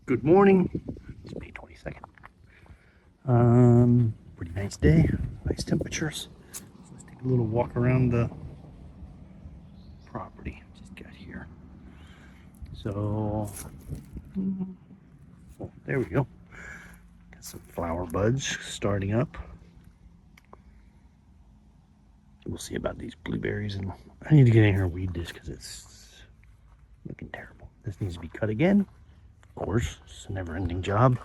Good morning. It's May 22nd. Pretty nice day, nice temperatures. So let's take a little walk around the property. Just got here. So, oh, there we go. Got some flower buds starting up. We'll see about these blueberries, and I need to get in here and weed this because it's looking terrible. This needs to be cut again. Of course, it's a never-ending job.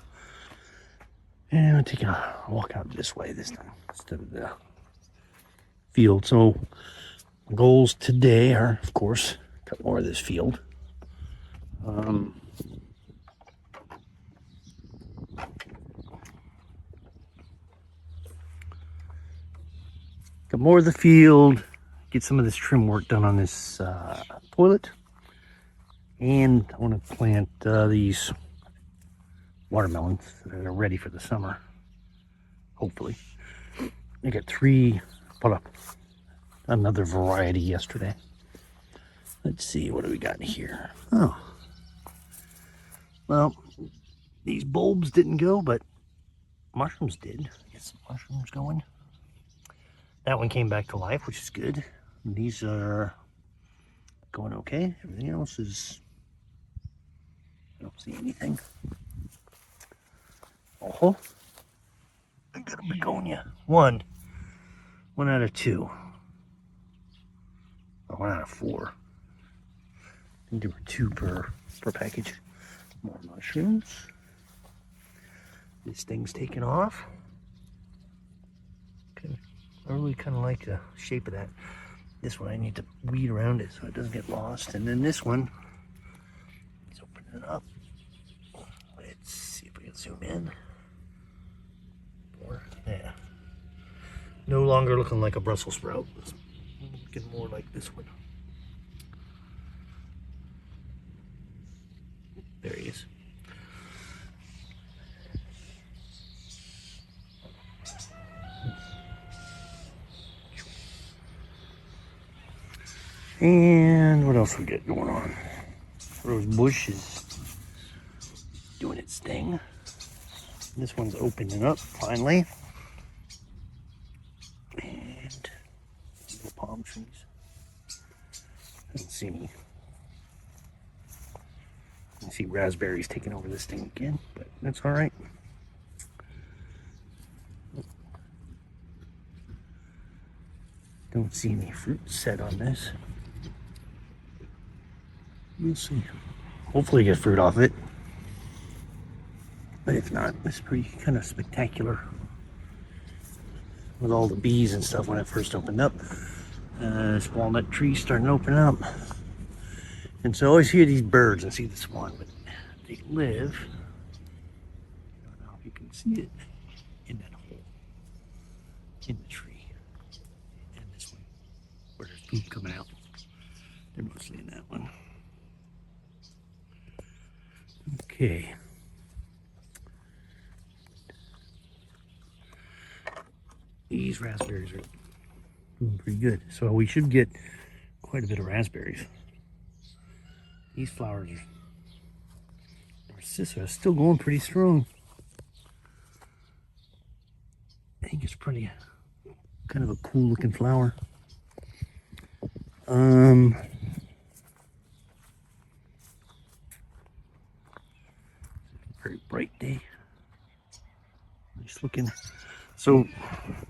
And I'm taking a walk out this way this time instead of the field. So goals today are, of course, cut more of this field. Cut more of the field, get some of this trim work done on this toilet. And I want to plant these watermelons that are ready for the summer, hopefully. I got 3, put up another variety yesterday. Let's see, what do we got in here? Oh, well, these bulbs didn't go, but mushrooms did. Get some mushrooms going. That one came back to life, which is good. These are going okay. Everything else is, I don't see anything. Oh, I got a begonia. One out of 2. Or 1 out of 4. I think there were 2 per package. More mushrooms. This thing's taken off. Okay. I really kind of like the shape of that. This one I need to weed around it so it doesn't get lost. And then this one, let's open it up. Let's see if we can zoom in. Yeah. No longer looking like a Brussels sprout. It's looking more like this one. There he is. And what else we got going on? Rose bush is doing its thing. This one's opening up finally. And little palm trees. I don't see any. I see raspberries taking over this thing again, but that's all right. Don't see any fruit set on this. We'll see. Hopefully get fruit off it. But if not, it's pretty kind of spectacular. With all the bees and stuff when it first opened up. This walnut tree starting to open up. And so I always hear these birds and see the swan, but they live, I don't know if you can see it, in that hole in the tree. And this one, where there's poop coming out. They're mostly in that one. Okay. These raspberries are doing pretty good. So we should get quite a bit of raspberries. These flowers are still going pretty strong. I think it's pretty, kind of a cool looking flower. Very bright day. Nice looking. So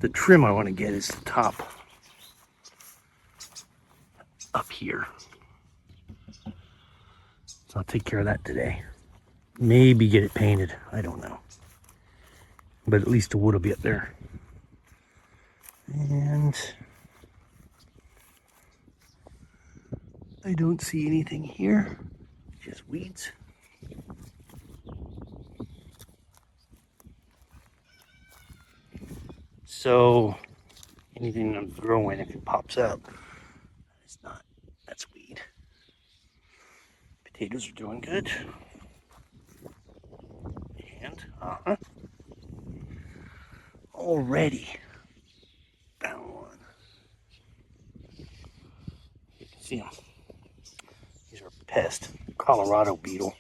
the trim I want to get is the top up here. So I'll take care of that today. Maybe get it painted. I don't know. But at least the wood will be up there. And I don't see anything here. Just weeds. So anything I'm growing, if it pops up, it's not. That's weed. Potatoes are doing good. And already found one. You can see them. These are pests. Colorado beetle.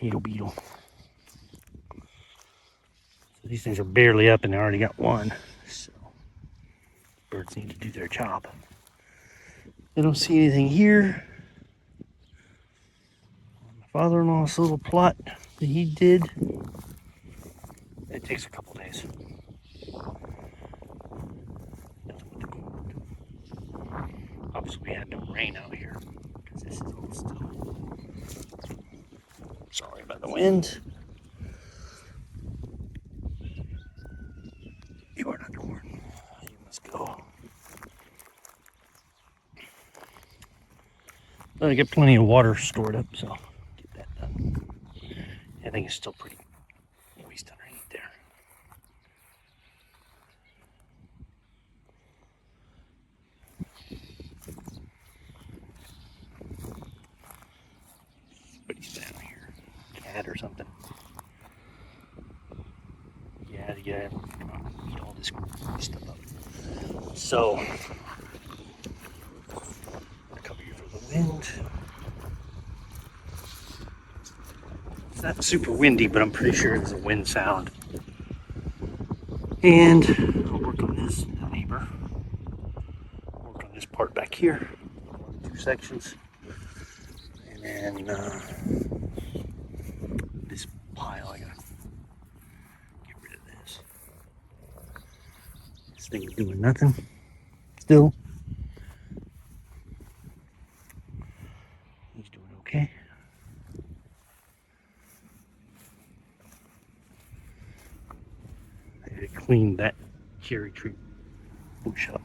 potato beetle. So these things are barely up and they already got one. So birds need to do their job. I don't see anything here. My father-in-law's little plot that he did. It takes a couple days. Obviously we had no rain out here because this is all still. Sorry about the wind. You are not the horn. You must go. But I get plenty of water stored up, so get that done. I think it's still pretty moist underneath there. Somebody's down here. Cat or something. Yeah, to get eat all this stuff up. So, I'll cover you for the wind. It's not super windy, but I'm pretty sure it's a wind sound. And I'll work on this neighbor. Work on this part back here. 1 or 2 sections. And then this pile, I gotta get rid of this. This thing is doing nothing. Still. He's doing okay. I had to clean that cherry tree bush up.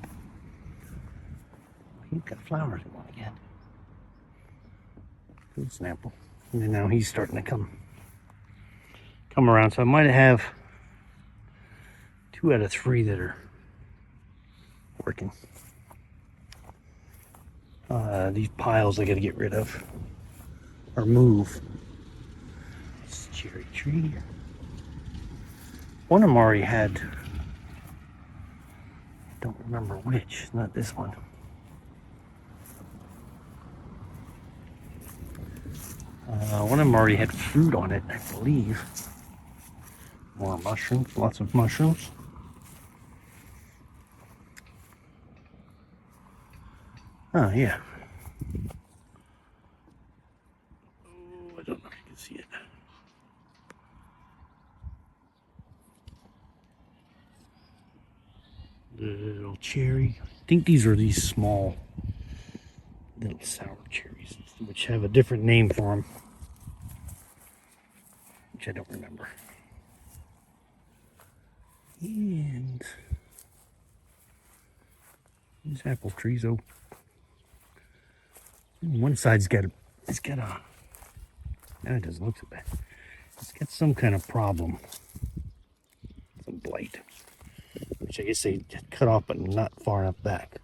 He's got flowers in one again. Good snapple. And then now he's starting to come around. So I might have 2 out of 3 that are working. These piles I gotta get rid of or move. This cherry tree. One of them already had, don't remember which, not this one. One of them already had fruit on it, I believe. More mushrooms, lots of mushrooms. Oh, yeah. Oh, I don't know if you can see it. Little cherry. I think these are these small little sour cherries, which have a different name for them, which I don't remember. And these apple trees, oh, one side's got a, no, it doesn't look so bad. It's got some kind of problem, some blight, which I guess they cut off, but not far enough back.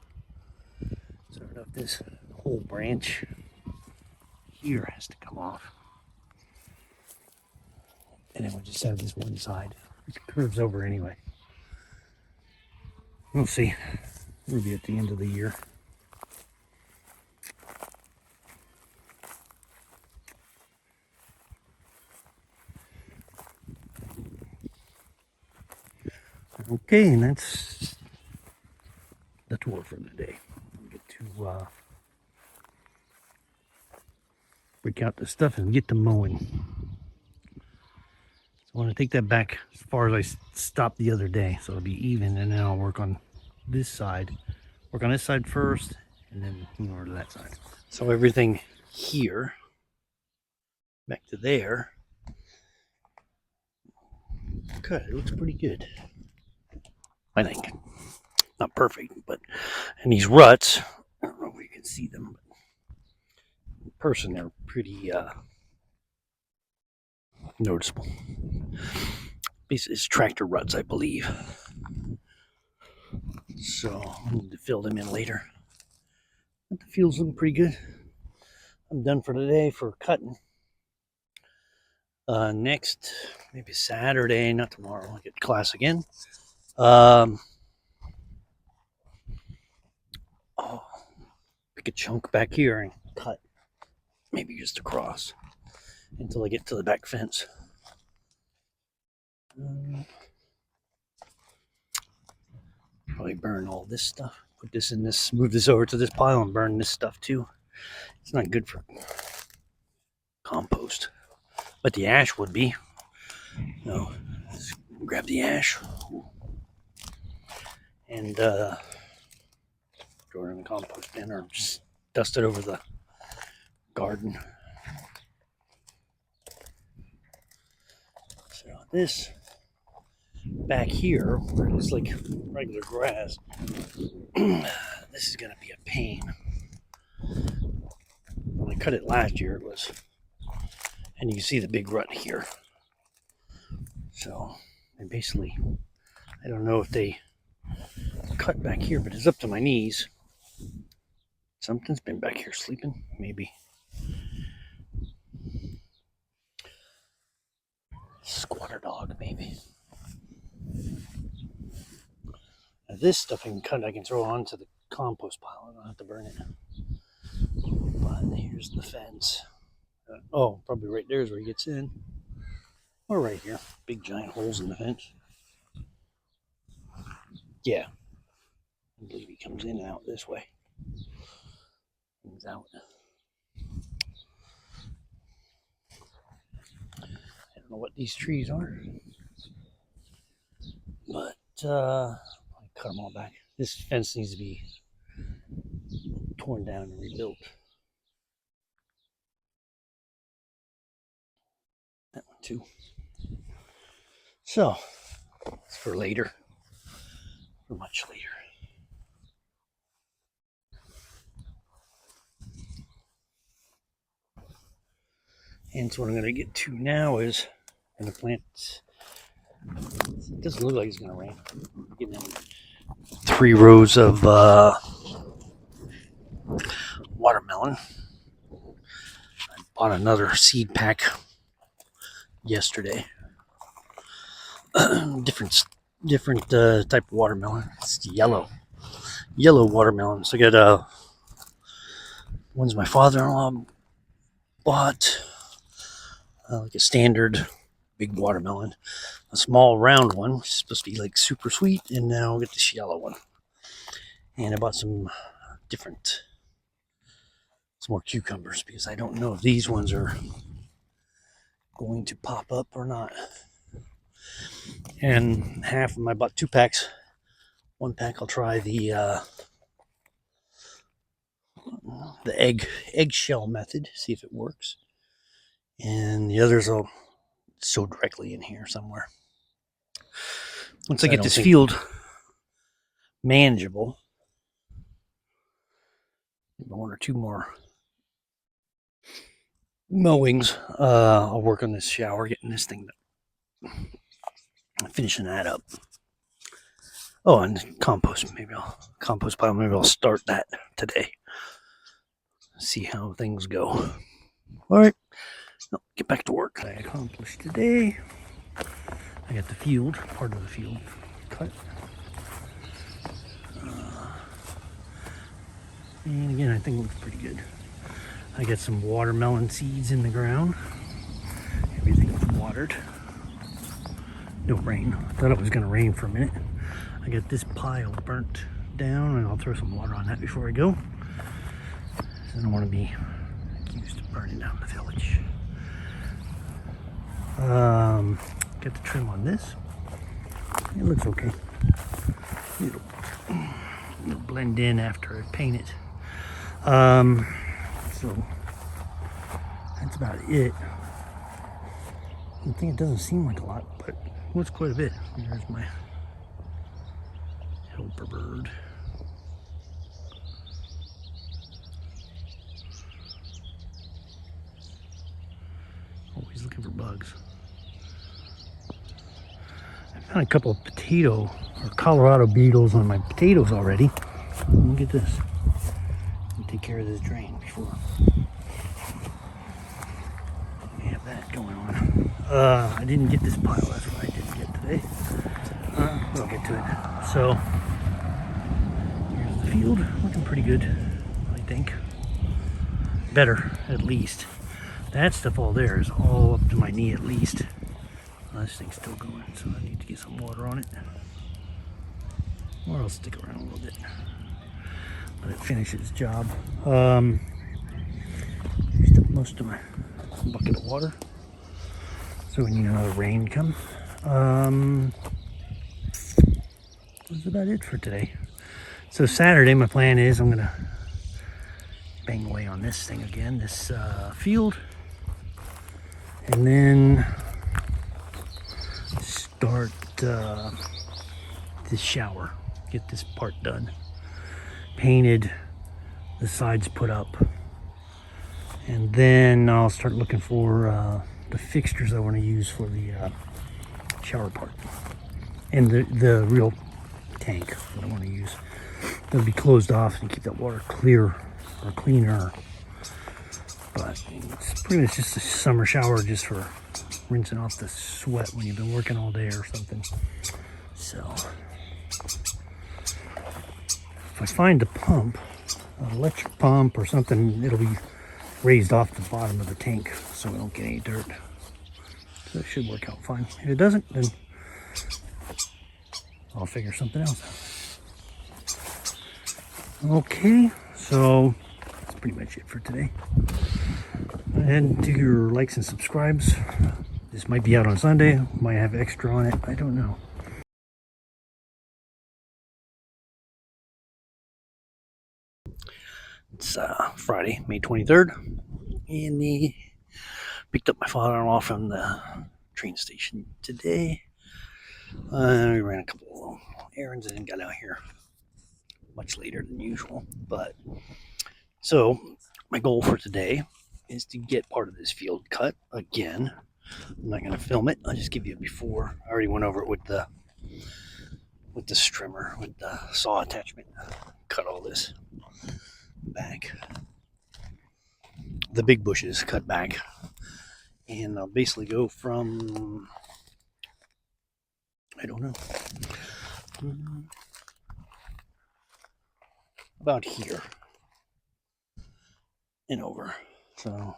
So I don't know if this whole branch here has to come off. And then we'll just have this one side, which curves over anyway. We'll see. We'll be at the end of the year. Okay, and that's the tour for the day. I'll get to break out the stuff and get to mowing. So I want to take that back as far as I stopped the other day, so it'll be even, and then I'll work on this side. Work on this side first, and then move over to that side. So everything here, back to there. Good, it looks pretty good. I think. Not perfect, but, and these ruts, I don't know if you can see them, but in person they're pretty noticeable. It's tractor ruts, I believe. So I need to fill them in later. But the field's looking pretty good. I'm done for today for cutting. Next, maybe Saturday, not tomorrow, I'll get to class again. Pick a chunk back here and cut, maybe just across. until I get to the back fence. Probably burn all this stuff. Put this in this, move this over to this pile and burn this stuff too. It's not good for compost, but the ash would be. No, let's grab the ash and throw it in the compost bin or just dust it over the garden. So this back here, where it looks like regular grass, this is going to be a pain. When I cut it last year, it was, and you can see the big rut here. So, and basically, I don't know if they cut back here, but it's up to my knees. Something's been back here sleeping, maybe. Squatter dog, maybe. Now this stuff I can cut, I can throw onto the compost pile. I don't have to burn it. But here's the fence. Oh, probably right there is where he gets in. Or right here. Big giant holes in the fence. Yeah. I believe he comes in and out this way. He's out. I don't know what these trees are. But I cut them all back. This fence needs to be torn down and rebuilt. That one too. So, it's for later. For much later. And so what I'm going to get to now is I'm going to plant. It doesn't look like it's going to rain. I'm getting in 3 rows of watermelon. I bought another seed pack yesterday. different type of watermelon. It's yellow watermelon. So I got ones my father-in-law bought, like a standard big watermelon, a small round one, which is supposed to be like super sweet, and now I'll get this yellow one. And I bought some more cucumbers because I don't know if these ones are going to pop up or not. And half of them, I bought 2 packs. 1 pack I'll try the eggshell method, see if it works. And the others I'll sow directly in here somewhere. Once I get this field manageable, 1 or 2 more mowings, I'll work on this shower, getting this thing finishing that up. Oh, and compost pile. Maybe I'll start that today. See how things go. All right, now get back to work. I accomplished today. I got the field, part of the field cut. And again, I think it looks pretty good. I got some watermelon seeds in the ground. Everything's watered. No rain. I thought it was going to rain for a minute. I got this pile burnt down, and I'll throw some water on that before I go. I don't want to be accused of burning down the village. Get the trim on this. It looks okay. It'll blend in after I paint it. So that's about it. I think it doesn't seem like a lot, but it was quite a bit. There's my helper bird. Always looking for bugs. I found a couple of potato or Colorado beetles on my potatoes already. Look at this. I'll take care of this drain before we have that going on. I didn't get this pile. That's what I didn't get today. But I'll get to it. So here's the field, looking pretty good, I think. Better, at least, That stuff all there is all up to my knee at least. This thing's still going, so I need to get some water on it. Or I'll stick around a little bit. Let it finish its job. Used up most of my bucket of water. So when you know the rain come. That's about it for today. So Saturday, my plan is I'm gonna bang away on this thing again, this field. And then start this shower, get this part done, painted, the sides put up, and then I'll start looking for the fixtures I want to use for the shower part and the real tank that I want to use. That'll be closed off and keep that water clear or cleaner. But it's pretty much just a summer shower just for rinsing off the sweat when you've been working all day or something. So if I find a pump, an electric pump or something, it'll be raised off the bottom of the tank so we don't get any dirt. So it should work out fine. If it doesn't, then I'll figure something else out. Okay, so that's pretty much it for today. Go ahead and do your likes and subscribes. This might be out on Sunday, might have extra on it, I don't know. It's Friday, May 23rd, and picked up my father-in-law from the train station today. We ran a couple errands and got out here much later than usual. But so my goal for today is to get part of this field cut again. I'm not going to film it. I'll just give you a before. I already went over it with the strimmer, with the saw attachment. Cut all this back. The big bushes cut back. And I'll basically go from, I don't know, about here and over. So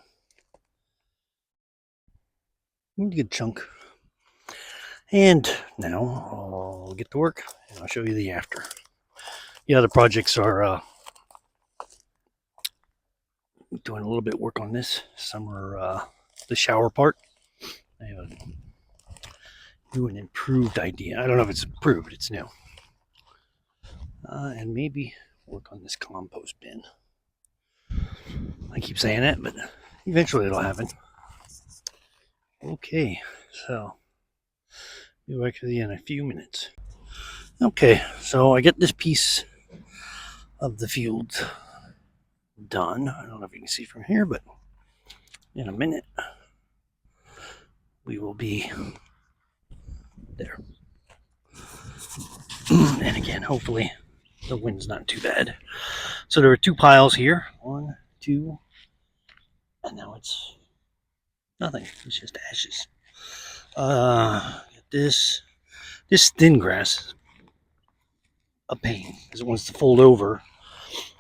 a good chunk. And now I'll get to work and I'll show you the after. The other projects are doing a little bit of work on this. Some are the shower part. I have a new and improved idea. I don't know if it's improved, it's new. And maybe work on this compost bin. I keep saying that, but eventually it'll happen. Okay, so be back to you in a few minutes. Okay, so I get this piece of the field done. I don't know if you can see from here, but in a minute we will be there. And again, hopefully the wind's not too bad. So there are two piles here. 1, 2, and now it's nothing. It's just ashes. This thin grass is a pain because it wants to fold over.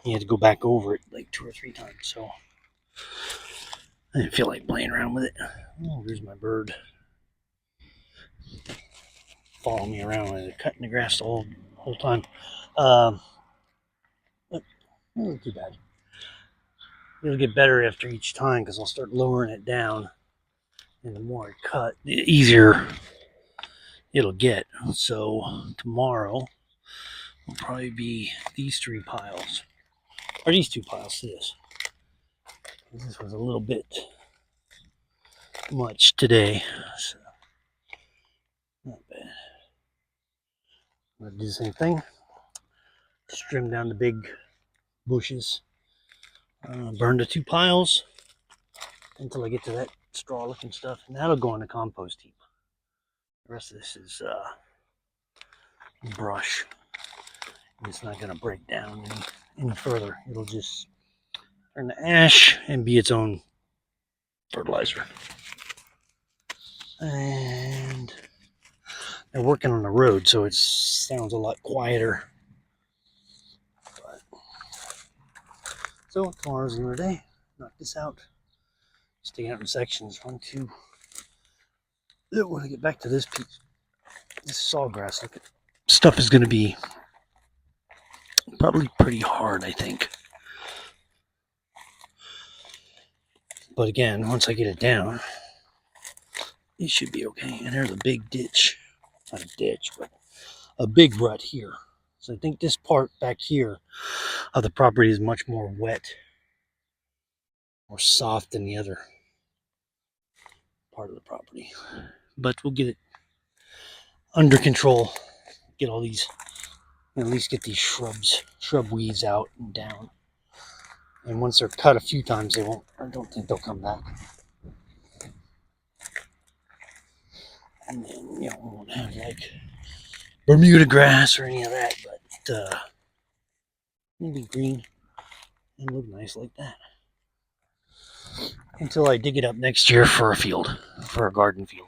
You have to go back over it like 2 or 3 times. So I didn't feel like playing around with it. Oh, there's my bird. Following me around and cutting the grass the whole time. But not too bad. It'll get better after each time because I'll start lowering it down. And the more I cut, the easier it'll get. So tomorrow will probably be these 3 piles. Or these 2 piles to this. This was a little bit much today. So not bad. I'm going to do the same thing. Just trim down the big bushes. Burn the 2 piles until I get to that straw looking stuff. And that'll go in the compost heap. The rest of this is brush. It's not going to break down any further. It'll just turn to ash and be its own fertilizer. And they're working on the road, so it sounds a lot quieter. But, so tomorrow's another day. Knock this out. sticking out in sections. 1, 2. When I get back to this piece, this sawgrass, look, stuff is going to be probably pretty hard, I think. But again, once I get it down, it should be okay. And there's a big ditch. Not a ditch, but a big rut here. So I think this part back here of the property is much more wet, more soft than the other part of the property. But we'll get it under control. Get all these, at least get these shrub weeds out and down. And once they're cut a few times, they won't, I don't think they'll come back. And then, we won't have like Bermuda grass or any of that, but it'll be green and look nice like that. Until I dig it up next year for a field, for a garden field.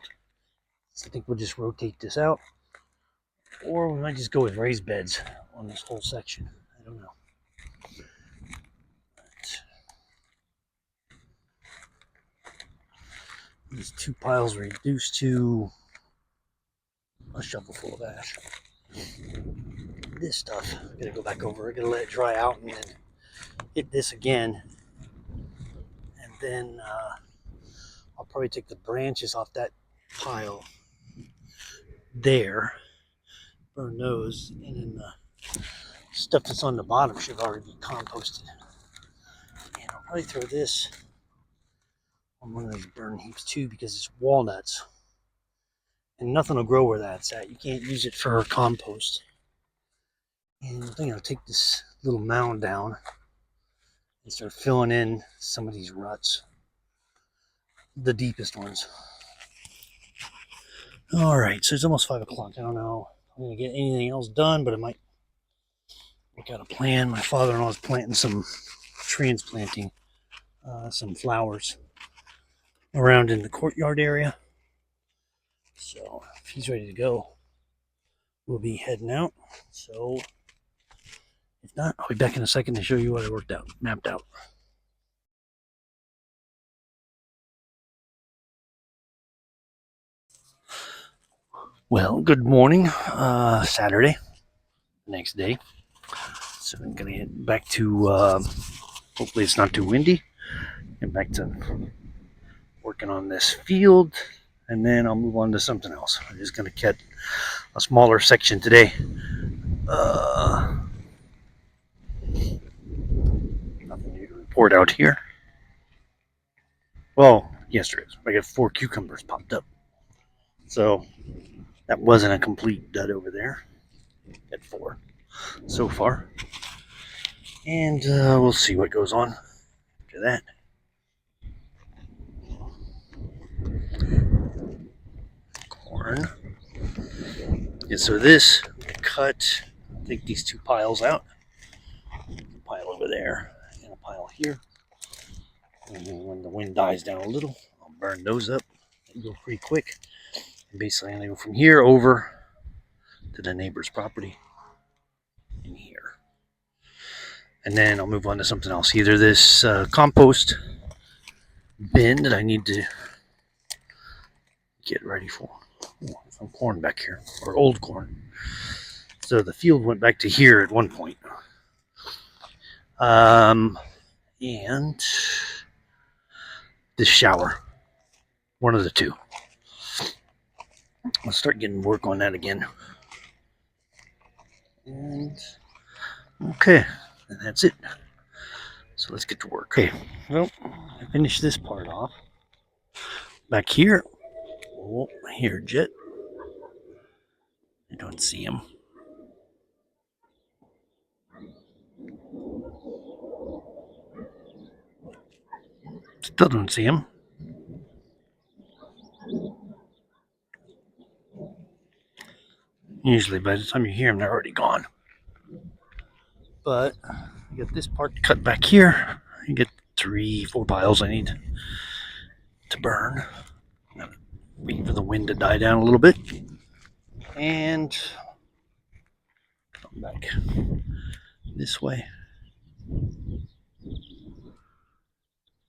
So I think we'll just rotate this out, or we might just go with raised beds on this whole section. I don't know. These 2 piles reduced to a shovel full of ash. This stuff, I'm gonna go back over. I'm gonna let it dry out and then hit this again. And then I'll probably take the branches off that pile there, burn those, and then the stuff that's on the bottom should already be composted. And I'll probably throw this on one of those burn heaps too, because it's walnuts. And nothing will grow where that's at. You can't use it for compost. And I think I'll take this little mound down and start filling in some of these ruts. The deepest ones. Alright, so it's almost 5 o'clock. I don't know if I'm going to get anything else done, but I might work out a plan. My father-in-law is planting some, transplanting some flowers around in the courtyard area. So if he's ready to go, we'll be heading out. So if not, I'll be back in a second to show you what I mapped out. Well, good morning. Saturday, next day. So I'm gonna get back to, hopefully it's not too windy. Get back to working on this field, and then I'll move on to something else. I'm just gonna cut a smaller section today. Nothing new to report out here. Well, yes there is. I got 4 cucumbers popped up. So that wasn't a complete dud over there. Got 4 so far. And we'll see what goes on after that. Corn. Yeah, so this, I cut, take these 2 piles out. A pile over there and a pile here. And then when the wind dies down a little, I'll burn those up. It'll go pretty quick. And basically, I'm going to go from here over to the neighbor's property in here. And then I'll move on to something else. Either this compost bin that I need to get ready for. Oh, some corn back here, or old corn. So the field went back to here at one point. And this shower. One of the 2. I'll start getting work on that again. And okay, and that's it. So let's get to work. Okay, well, I finished this part off. Back here, oh, here, Jet. I don't see him. Still don't see him. Usually by the time you hear them, they're already gone. But I got this part cut back here. I get 3, 4 piles I need to burn. Wait for the wind to die down a little bit. And come back this way.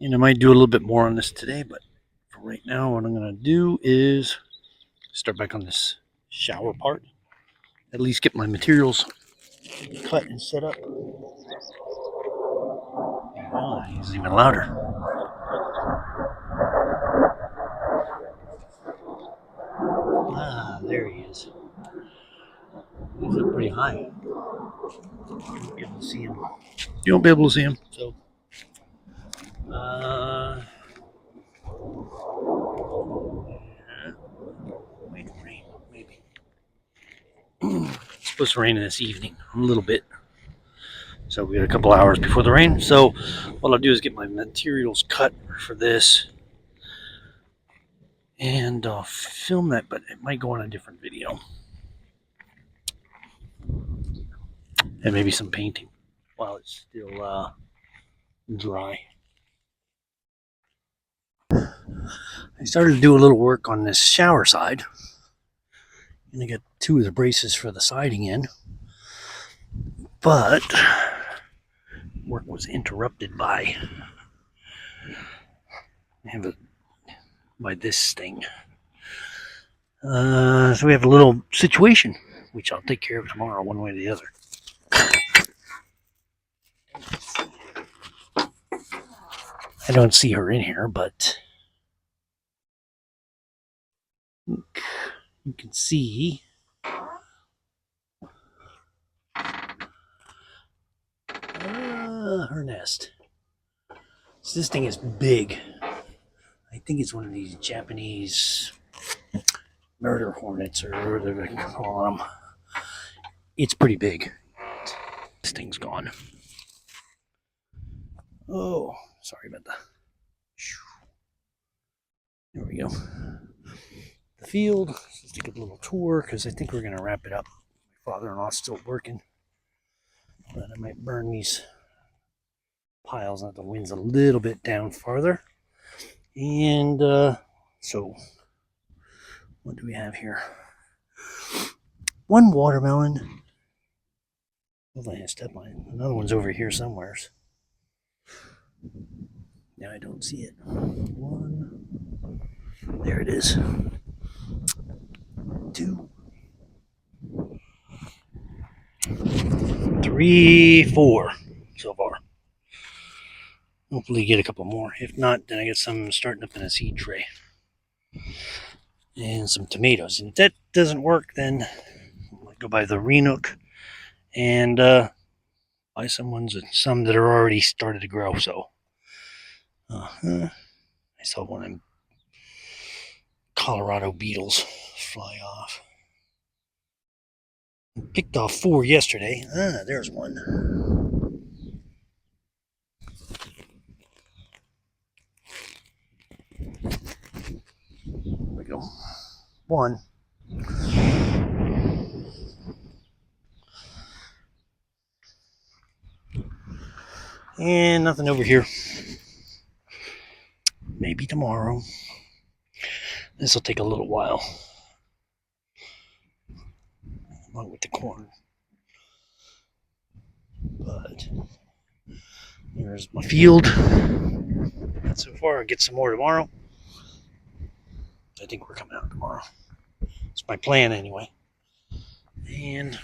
And I might do a little bit more on this today, but for right now, what I'm going to do is start back on this shower part. At least get my materials cut and set up. Oh, he's even louder. Ah, there he is. He's up pretty high. You won't be able to see him. You won't be able to see him. So, wait, rain, maybe. It's supposed to rain this evening, a little bit. So we got a couple hours before the rain. So what I'll do is get my materials cut for this, and I'll film that, but it might go on a different video. And maybe some painting while it's still dry. I started to do a little work on this shower side. And I got 2 of the braces for the siding in. But work was interrupted by this thing. So we have a little situation, which I'll take care of tomorrow, one way or the other. I don't see her in here, but you can see her nest. So this thing is big. I think it's one of these Japanese murder hornets, or whatever they call them. It's pretty big. This thing's gone. Oh, sorry about that. There we go. The field. Let's take a little tour because I think we're going to wrap it up. My father-in-law's still working, but I might burn these piles now the wind's a little bit down farther. And so what do we have here? 1 watermelon. Hopefully I didn't step on it. Another one's over here somewhere. Now I don't see it. 1. There it is. 2. 3, 4 so far. Hopefully get a couple more. If not, then I get some starting up in a seed tray. And some tomatoes. And if that doesn't work, then I'll go buy the Renook and buy some that are already started to grow. So I saw one of them Colorado beetles fly off. I picked off 4 yesterday. There's one. There we go. 1. And nothing over here. Maybe tomorrow. This will take a little while. Along with the corn. But here's my field. So far, I'll get some more tomorrow. I think we're coming out tomorrow. It's my plan anyway. And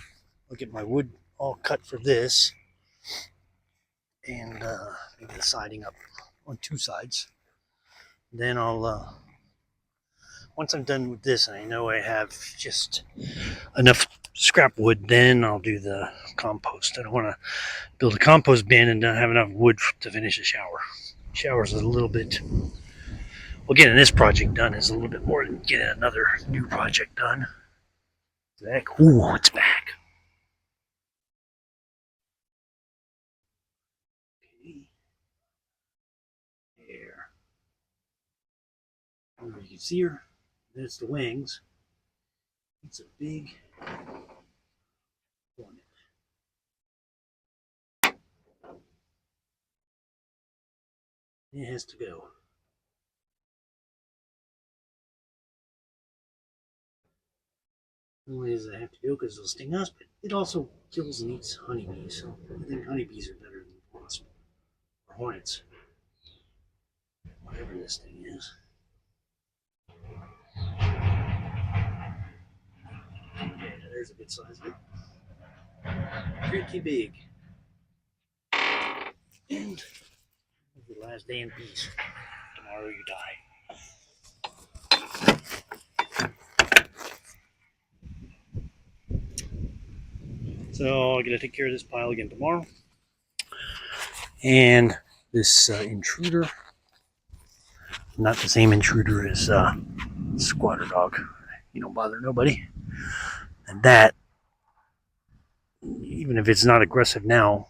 I'll get my wood all cut for this. And maybe the siding up on 2 sides. Then I'll, once I'm done with this and I know I have just enough scrap wood, then I'll do the compost. I don't want to build a compost bin and not have enough wood to finish a shower. Shower's a little bit, well, getting this project done is a little bit more than getting another new project done. Ooh, it's back. Okay. There. You can see her. That's the wings. It's a big hornet. It has to go. The only reason I have to go because it'll sting us, but it also kills and eats honeybees. So I think honeybees are better than wasps or hornets. whatever this thing is. Yeah, there's a good size of it. Pretty big. And the last day in peace. Tomorrow you die. So I'm gonna take care of this pile again tomorrow. And this intruder, not the same intruder as squatter dog. You don't bother nobody. And that, even if it's not aggressive now,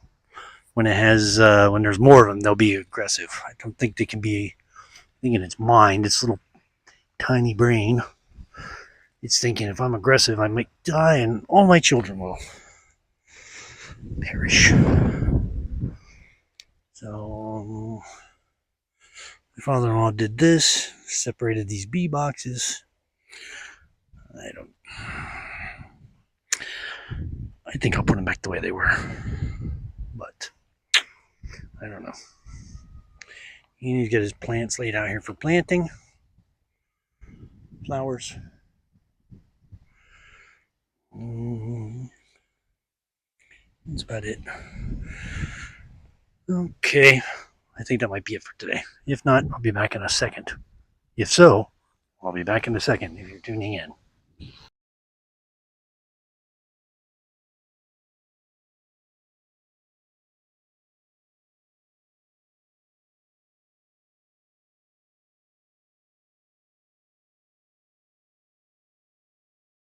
when it has when there's more of them, they'll be aggressive. I don't think they can be. I think in its mind, its little tiny brain, it's thinking if I'm aggressive, I might die, and all my children will perish. So my father-in-law did this, separated these bee boxes. I think I'll put them back the way they were, but I don't know. He needs to get his plants laid out here for planting. Flowers. That's about it. Okay, I think that might be it for today. If not, I'll be back in a second. If so, I'll be back in a second if you're tuning in.